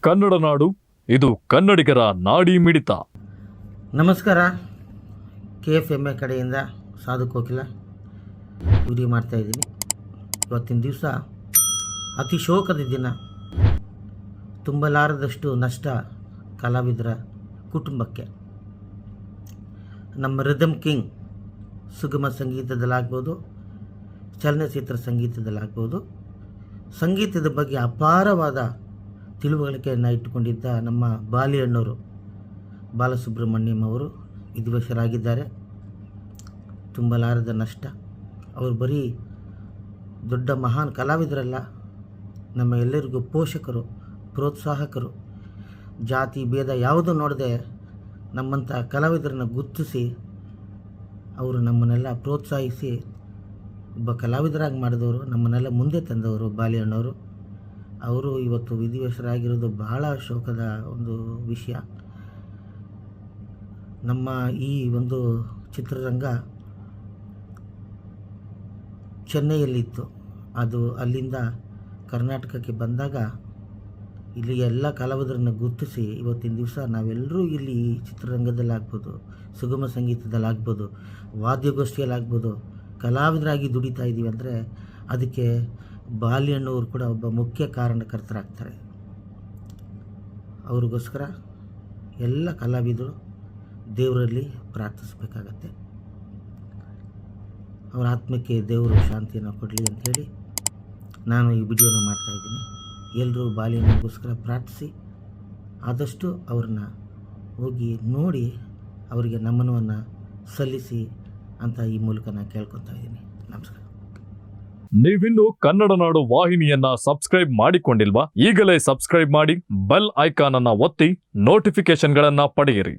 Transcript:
ಕನ್ನಡ ನಾಡು, ಇದು ಕನ್ನಡಿಗರ ನಾಡಿ ಮಿಡಿತ. ನಮಸ್ಕಾರ. KFMA ಕಡೆಯಿಂದ ಸಾಧು ಕೋಕಿಲ ವಿಡಿಯೋ ಮಾಡ್ತಾಯಿದ್ದೀನಿ. ಇವತ್ತಿನ ದಿವಸ ಅತಿ ಶೋಕದ ದಿನ. ತುಂಬಲಾರದಷ್ಟು ನಷ್ಟ ಕಲಾವಿದರ ಕುಟುಂಬಕ್ಕೆ. ನಮ್ಮ ರಿದಮ್ ಕಿಂಗ್ ಸುಗಮ ಸಂಗೀತದಲ್ಲಾಗ್ಬೋದು, ಚಲನಚಿತ್ರ ಸಂಗೀತದಲ್ಲಾಗ್ಬೋದು, ಸಂಗೀತದ ಬಗ್ಗೆ ಅಪಾರವಾದ ತಿಳುವಳಿಕೆಯನ್ನು ಇಟ್ಟುಕೊಂಡಿದ್ದ ನಮ್ಮ ಬಾಲಿಯಣ್ಣವರು ಬಾಲಸುಬ್ರಹ್ಮಣ್ಯಂ ಅವರು ವಿಧಿವಶರಾಗಿದ್ದಾರೆ. ತುಂಬಲಾರದ ನಷ್ಟ. ಅವರು ಬರೀ ದೊಡ್ಡ ಮಹಾನ್ ಕಲಾವಿದರಲ್ಲ, ನಮ್ಮ ಎಲ್ಲರಿಗೂ ಪೋಷಕರು, ಪ್ರೋತ್ಸಾಹಕರು. ಜಾತಿ ಭೇದ ಯಾವುದೂ ನೋಡದೆ ನಮ್ಮಂಥ ಕಲಾವಿದರನ್ನು ಗುರುತಿಸಿ ಅವರು ನಮ್ಮನ್ನೆಲ್ಲ ಪ್ರೋತ್ಸಾಹಿಸಿ ಒಬ್ಬ ಕಲಾವಿದರಾಗಿ ಮಾಡಿದವರು, ನಮ್ಮನ್ನೆಲ್ಲ ಮುಂದೆ ತಂದವರು ಬಾಲಿಯಣ್ಣವರು. ಅವರು ಇವತ್ತು ವಿಧಿವಶರಾಗಿರೋದು ಬಹಳ ಶೋಕದ ಒಂದು ವಿಷಯ. ನಮ್ಮ ಈ ಒಂದು ಚಿತ್ರರಂಗ ಚೆನ್ನೈಯಲ್ಲಿತ್ತು. ಅದು ಅಲ್ಲಿಂದ ಕರ್ನಾಟಕಕ್ಕೆ ಬಂದಾಗ ಇಲ್ಲಿ ಎಲ್ಲ ಕಲಾವಿದರನ್ನು ಗುರುತಿಸಿ ಇವತ್ತಿನ ದಿವಸ ನಾವೆಲ್ಲರೂ ಇಲ್ಲಿ ಚಿತ್ರರಂಗದಲ್ಲಾಗ್ಬೋದು, ಸುಗಮ ಸಂಗೀತದಲ್ಲಾಗ್ಬೋದು, ವಾದ್ಯಗೋಷ್ಠಿಯಲ್ಲಾಗ್ಬೋದು ಕಲಾವಿದರಾಗಿ ದುಡಿತಾ ಇದ್ದೀವಿ ಅಂದರೆ ಅದಕ್ಕೆ ಬಾಲಿಯಣ್ಣವರು ಕೂಡ ಒಬ್ಬ ಮುಖ್ಯ ಕಾರಣಕರ್ತರಾಗ್ತಾರೆ. ಅವ್ರಿಗೋಸ್ಕರ ಎಲ್ಲ ಕಲಾವಿದರು ದೇವರಲ್ಲಿ ಪ್ರಾರ್ಥಿಸಬೇಕಾಗತ್ತೆ. ಅವರ ಆತ್ಮಕ್ಕೆ ದೇವರು ಶಾಂತಿಯನ್ನು ಕೊಡಲಿ ಅಂಥೇಳಿ ನಾನು ಈ ವಿಡಿಯೋನ ಮಾಡ್ತಾಯಿದ್ದೀನಿ. ಎಲ್ಲರೂ ಬಾಲಿಯಣ್ಣಗೋಸ್ಕರ ಪ್ರಾರ್ಥಿಸಿ ಆದಷ್ಟು ಅವ್ರನ್ನ ಹೋಗಿ ನೋಡಿ ಅವರಿಗೆ ನಮನವನ್ನು ಸಲ್ಲಿಸಿ ಅಂತ ಈ ಮೂಲಕ ನಾನು ಕೇಳ್ಕೊತಾ ಇದ್ದೀನಿ. ನಮಸ್ಕಾರ. ನೀವಿನ್ನು ಕನ್ನಡ ನಾಡು ವಾಹಿನಿಯನ್ನ ಸಬ್ಸ್ಕ್ರೈಬ್ ಮಾಡಿಕೊಂಡಿಲ್ವಾ? ಈಗಲೇ ಸಬ್ಸ್ಕ್ರೈಬ್ ಮಾಡಿ, ಬೆಲ್ ಐಕಾನ್ ಅನ್ನ ಒತ್ತಿ ನೋಟಿಫಿಕೇಶನ್ಗಳನ್ನ ಪಡೆಯಿರಿ.